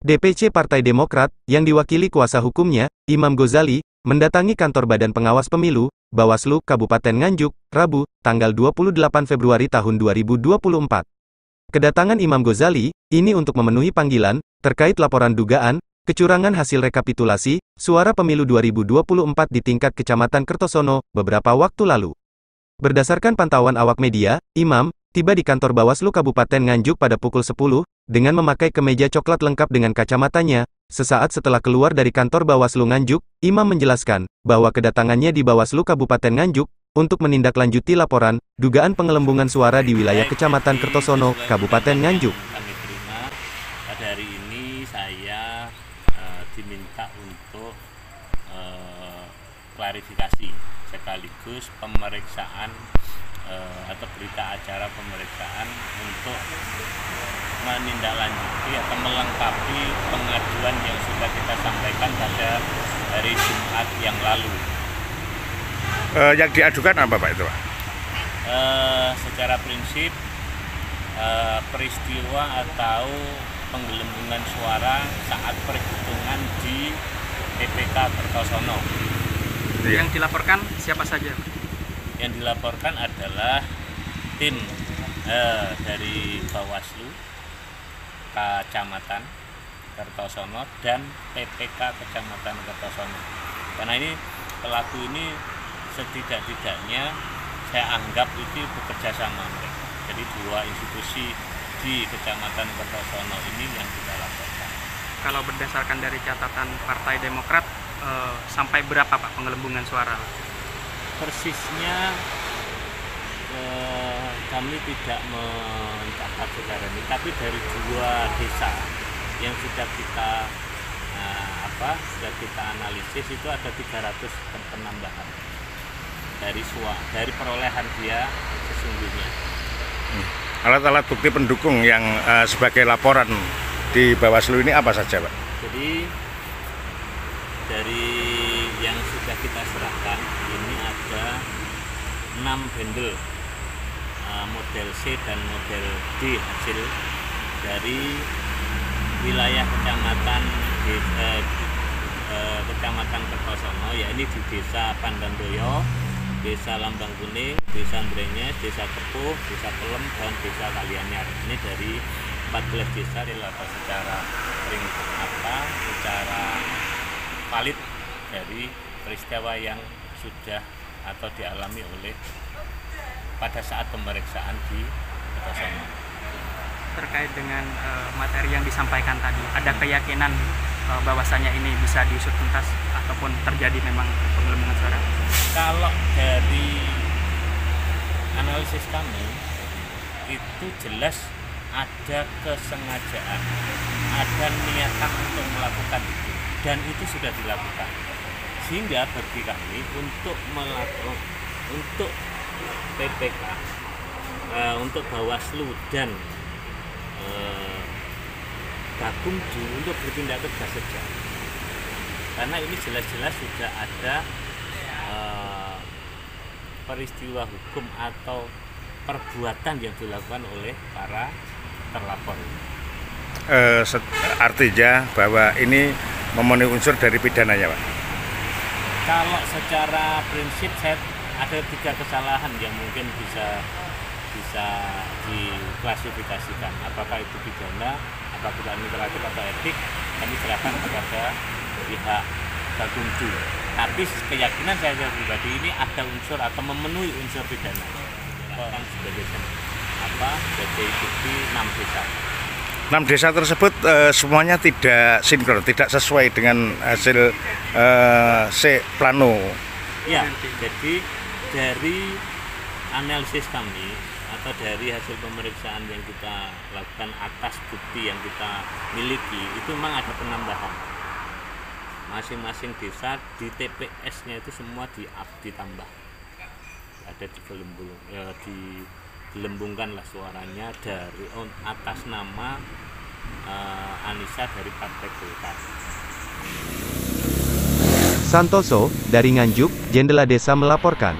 DPC Partai Demokrat, yang diwakili kuasa hukumnya, Imam Ghazali, mendatangi kantor Badan Pengawas Pemilu, Bawaslu, Kabupaten Nganjuk, Rabu, tanggal 28 Februari tahun 2024. Kedatangan Imam Ghazali, ini untuk memenuhi panggilan, terkait laporan dugaan, kecurangan hasil rekapitulasi, suara pemilu 2024 di tingkat Kecamatan Kertosono, beberapa waktu lalu. Berdasarkan pantauan awak media, Imam tiba di kantor Bawaslu Kabupaten Nganjuk pada pukul 10, dengan memakai kemeja coklat lengkap dengan kacamatanya. Sesaat setelah keluar dari kantor Bawaslu Nganjuk, Imam menjelaskan, bahwa kedatangannya di Bawaslu Kabupaten Nganjuk, untuk menindaklanjuti laporan, dugaan pengelembungan suara di wilayah Kecamatan Kertosono, Kabupaten Nganjuk. Kami terima, pada hari ini saya diminta untuk klarifikasi, sekaligus pemeriksaan atau berita acara pemeriksaan untuk menindaklanjuti atau melengkapi pengaduan yang sudah kita sampaikan pada hari Jumat yang lalu. Yang diadukan apa Pak itu Pak? Secara prinsip peristiwa atau penggelembungan suara saat perhitungan di TPK Kertosono. Yang dilaporkan siapa saja? Yang dilaporkan adalah tim dari Bawaslu Kecamatan Kertosono dan PPK Kecamatan Kertosono. Karena ini pelaku ini setidak-tidaknya saya anggap itu bekerja sama mereka. Jadi dua institusi di Kecamatan Kertosono ini yang kita laporkan. Kalau berdasarkan dari catatan Partai Demokrat, sampai berapa Pak penggelembungan suara? Persisnya kami tidak mencatat secara ini, tapi dari dua desa yang sudah kita analisis itu ada 300 penambahan dari perolehan dia sesungguhnya. Alat-alat bukti pendukung yang sebagai laporan di Bawaslu ini apa saja Pak? Jadi dari yang sudah kita serahkan ini ada 6 bendel model C dan model D hasil dari wilayah Kecamatan Kertosono, yakni di Desa Pandandoyo, Desa Lambang Kuning, Desa Andrenyes, Desa Kepuh, Desa Pelem, dan Desa Kalianyar. Ini dari 14 desa dilakukan secara secara valid dari peristiwa yang sudah atau dialami oleh pada saat pemeriksaan di Kertosono. Terkait dengan materi yang disampaikan tadi, ada keyakinan bahwasanya ini bisa diusut tuntas ataupun terjadi memang penggelembungan suara? Kalau dari analisis kami itu jelas ada kesengajaan, ada niatan untuk melakukan itu, dan itu sudah dilakukan. Sehingga bagi kami untuk PPK, untuk Bawaslu dan Gakumdu untuk bertindak tegas saja, karena ini jelas-jelas sudah ada peristiwa hukum atau perbuatan yang dilakukan oleh para terlapor. Artinya bahwa ini memenuhi unsur dari pidananya Pak? Kalau secara prinsip saya ada 3 kesalahan yang mungkin bisa diklasifikasikan, apakah itu pidana, apakah itu administratif atau etik, kami serahkan kepada pihak Gakumdu. Tapi keyakinan saya pribadi ini ada unsur atau memenuhi unsur pidana. Sebagai bukti 6 desa. 6 desa tersebut semuanya tidak sinkron, tidak sesuai dengan hasil plano. Ya, jadi dari analisis kami atau dari hasil pemeriksaan yang kita lakukan atas bukti yang kita miliki, itu memang ada penambahan. Masing-masing desa di TPS-nya itu semua ditambah. Ada digelembungkanlah suaranya dari atas nama Anissa dari Partai Golkar. Santoso, dari Nganjuk, Jendela Desa melaporkan.